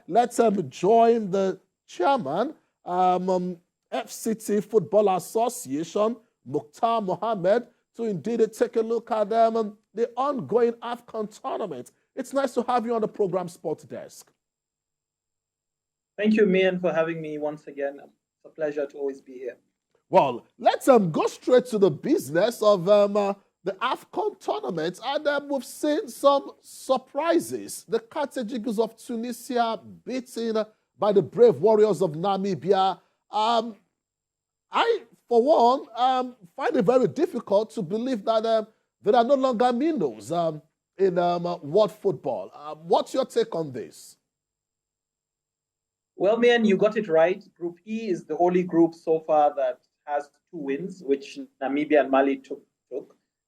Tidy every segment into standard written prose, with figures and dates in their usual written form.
Let's join the chairman, FCT Football Association, Mouktar Mohammed, to indeed take a look at the ongoing AFCON tournament. It's nice to have you on the program Sports Desk. Thank you, Mian, for having me once again. It's a pleasure to always be here. Well, let's go straight to the business of the AFCON tournament, and we've seen some surprises. The Cote Eagles of Tunisia beaten by the brave Warriors of Namibia. I, for one, find it very difficult to believe that there are no longer minnows in world football. What's your take on this? Well, Mian, you got it right. Group E is the only group so far that has 2 wins, which Namibia and Mali took.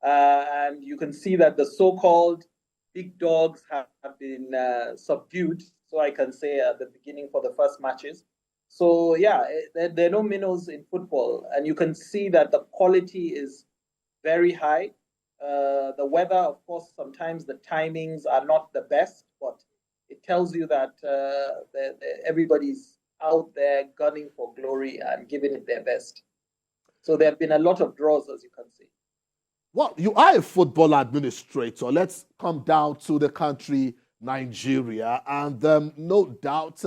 And you can see that the so-called big dogs have been subdued, so I can say at the beginning for the first matches. So, yeah, there are no minnows in football. And you can see that the quality is very high. The weather, of course, sometimes the timings are not the best, but it tells you that everybody's out there gunning for glory and giving it their best. So there have been a lot of draws, as you can see. Well, you are a football administrator. Let's come down to the country, Nigeria, and no doubt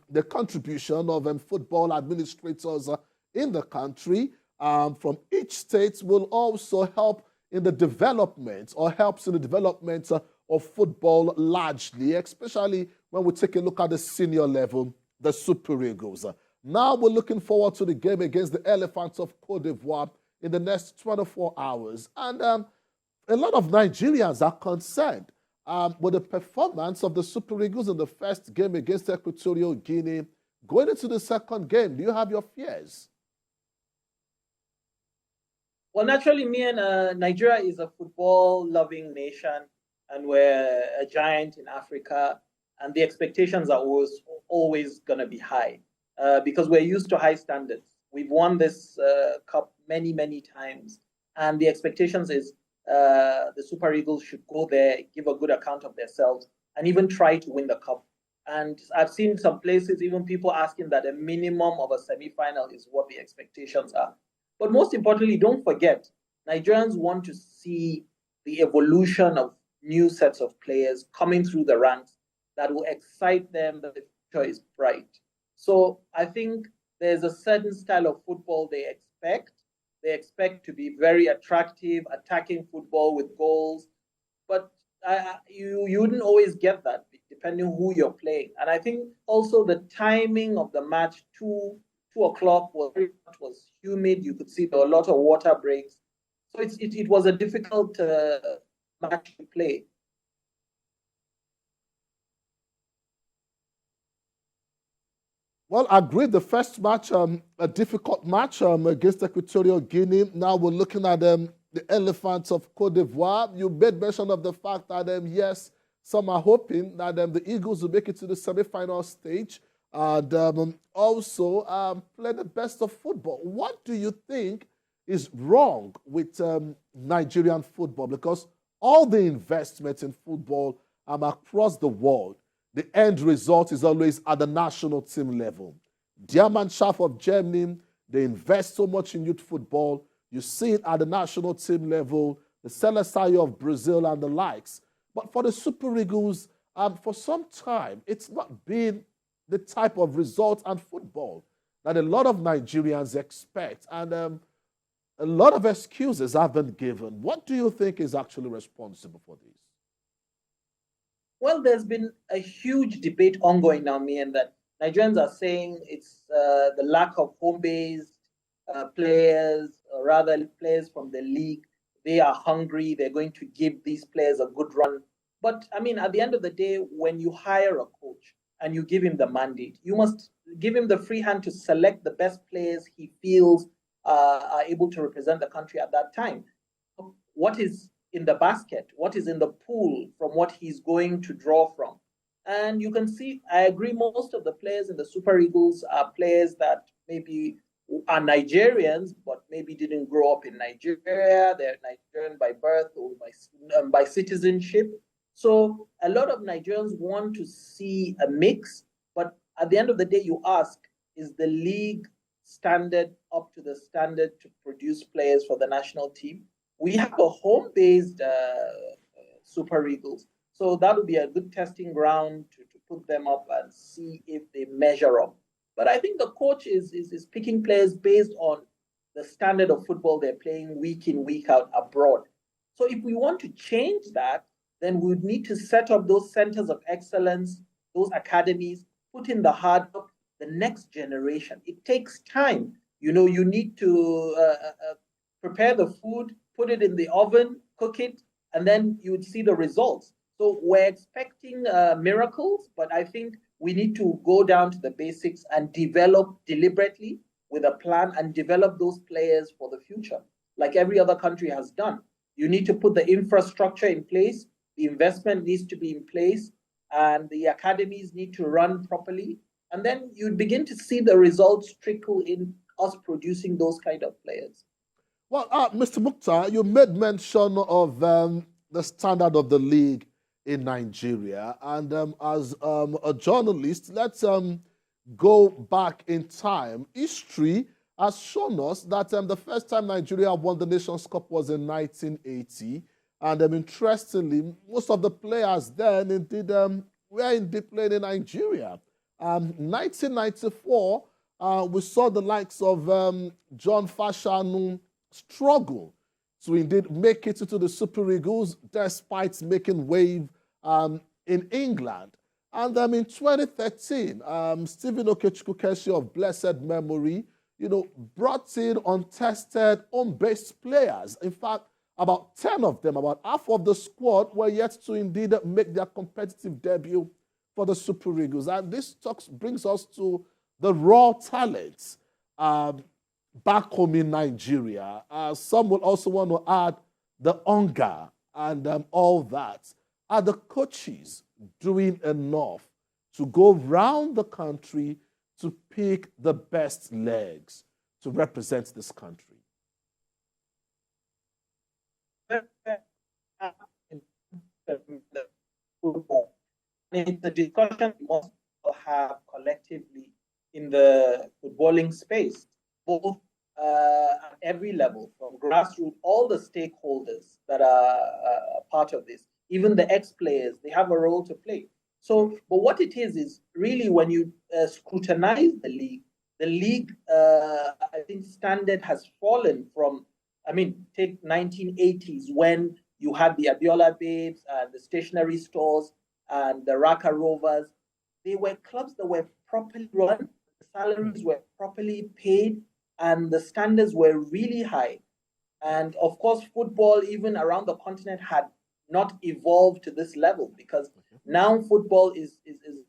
the contribution of football administrators in the country from each state will also help in the development, or helps in the development of football largely, especially when we take a look at the senior level, the Super Eagles. Now we're looking forward to the game against the Elephants of Cote d'Ivoire in the next 24 hours. And a lot of Nigerians are concerned with the performance of the Super Eagles in the first game against Equatorial Guinea. Going into the second game, do you have your fears? Well, naturally, Nigeria is a football-loving nation, and we're a giant in Africa, and the expectations are always going to be high because we're used to high standards. We've won this cup many, many times, and the expectations is the Super Eagles should go there, give a good account of themselves, and even try to win the cup. And I've seen some places, even people asking that a minimum of a semi-final is what the expectations are. But most importantly, don't forget, Nigerians want to see the evolution of new sets of players coming through the ranks that will excite them, that the future is bright. So I think there's a certain style of football they expect. They expect to be very attractive, attacking football with goals. But you wouldn't always get that depending who you're playing. And I think also the timing of the match, 2 o'clock was humid. You could see there were a lot of water breaks. So it was a difficult match to play. Well, I agree. The first match, a difficult match against Equatorial Guinea. Now we're looking at the Elephants of Cote d'Ivoire. You made mention of the fact that, yes, some are hoping that the Eagles will make it to the semi-final stage and also play the best of football. What do you think is wrong with Nigerian football? Because all the investment in football across the world, the end result is always at the national team level. Diamannschaft of Germany, they invest so much in youth football. You see it at the national team level, the Seleção of Brazil and the likes. But for the Super Eagles, for some time, it's not been the type of result and football that a lot of Nigerians expect. And a lot of excuses have been given. What do you think is actually responsible for this? Well, there's been a huge debate ongoing now, and that Nigerians are saying it's the lack of home-based players, or rather players from the league. They are hungry. They're going to give these players a good run. But, I mean, at the end of the day, when you hire a coach and you give him the mandate, you must give him the free hand to select the best players he feels are able to represent the country at that time. What is in the basket, what is in the pool from what he's going to draw from. And you can see, I agree, most of the players in the Super Eagles are players that maybe are Nigerians, but maybe didn't grow up in Nigeria. They're Nigerian by birth or by citizenship. So a lot of Nigerians want to see a mix at the end of the day, you ask, is the league standard up to the standard to produce players for the national team? We have a home-based Super Eagles, so that would be a good testing ground to put them up and see if they measure up. But I think the coach is picking players based on the standard of football they're playing week in, week out abroad. So if we want to change that, then we would need to set up those centers of excellence, those academies, put in the hard work, the next generation. It takes time. You know, you need to prepare the food, put it in the oven, cook it, and then you would see the results. So we're expecting miracles, but I think we need to go down to the basics and develop deliberately with a plan and develop those players for the future, like every other country has done. You need to put the infrastructure in place, the investment needs to be in place, and the academies need to run properly. And then you'd begin to see the results trickle in us producing those kind of players. Well, Mr. Mouktar, you made mention of the standard of the league in Nigeria. And as a journalist, let's go back in time. History has shown us that the first time Nigeria won the Nations Cup was in 1980. And interestingly, most of the players then indeed were indeed playing in Nigeria. 1994, we saw the likes of John Fashanu struggle to indeed make it into the Super Eagles despite making wave in England. And in 2013, Stephen Okechukwu of blessed memory, brought in untested, home-based players. In fact, about 10 of them, about half of the squad, were yet to indeed make their competitive debut for the Super Eagles. And this brings us to the raw talents back home in Nigeria. Some will also want to add the hunger and all that. Are the coaches doing enough to go round the country to pick the best legs to represent this country? It's a discussion we must have collectively in the footballing space, both at every level, from grassroots, all the stakeholders that are part of this, even the ex-players, they have a role to play. So, but what it is really when you scrutinize the league, I think standard has fallen from, take 1980s when you had the Abiola Babes and the stationery stores and the Raka Rovers. They were clubs that were properly run, the salaries were properly paid, and the standards were really high. And of course, football, even around the continent, had not evolved to this level, because now football is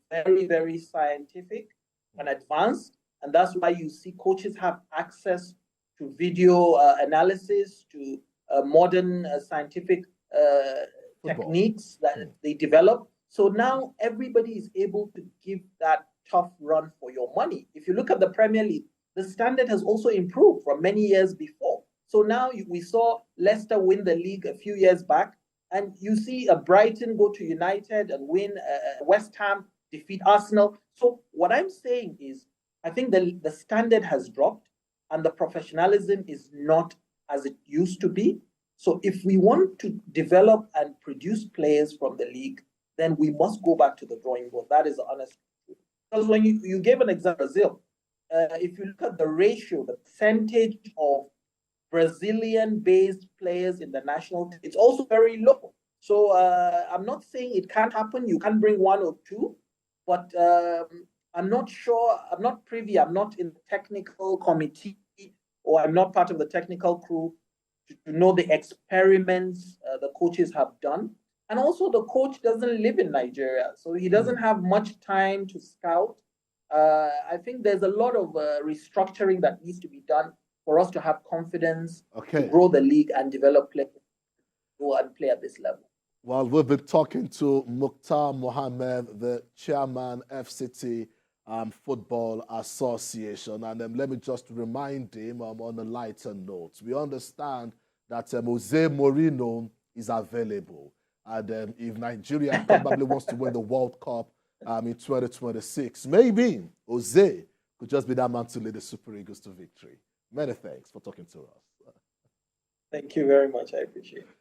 very, very scientific and advanced. And that's why you see coaches have access to video analysis, to modern scientific techniques that they develop. So now everybody is able to give that tough run for your money. If you look at the Premier League, the standard has also improved from many years before. So now we saw Leicester win the league a few years back, and you see a Brighton go to United and win, West Ham defeat Arsenal. So what I'm saying is, I think the standard has dropped and the professionalism is not as it used to be. So if we want to develop and produce players from the league, then we must go back to the drawing board. That is the honest truth. Because when you gave an example, Brazil, if you look at the ratio, the percentage of Brazilian-based players in the national team, it's also very low. So I'm not saying it can't happen. You can bring one or two, but I'm not sure. I'm not privy. I'm not in the technical committee, or I'm not part of the technical crew to know the experiments the coaches have done. And also, the coach doesn't live in Nigeria, so he doesn't have much time to scout. I think there's a lot of restructuring that needs to be done for us to have confidence to grow the league and develop players who and play at this level. Well, we've been talking to Mouktar Mohammed, the chairman, FCT Football Association. And let me just remind him on a lighter note. We understand that Jose Mourinho is available. And if Nigeria probably wants to win the World Cup in 2026. Maybe Jose could just be that man to lead the Super Eagles to victory. Many thanks for talking to us. Thank you very much. I appreciate it.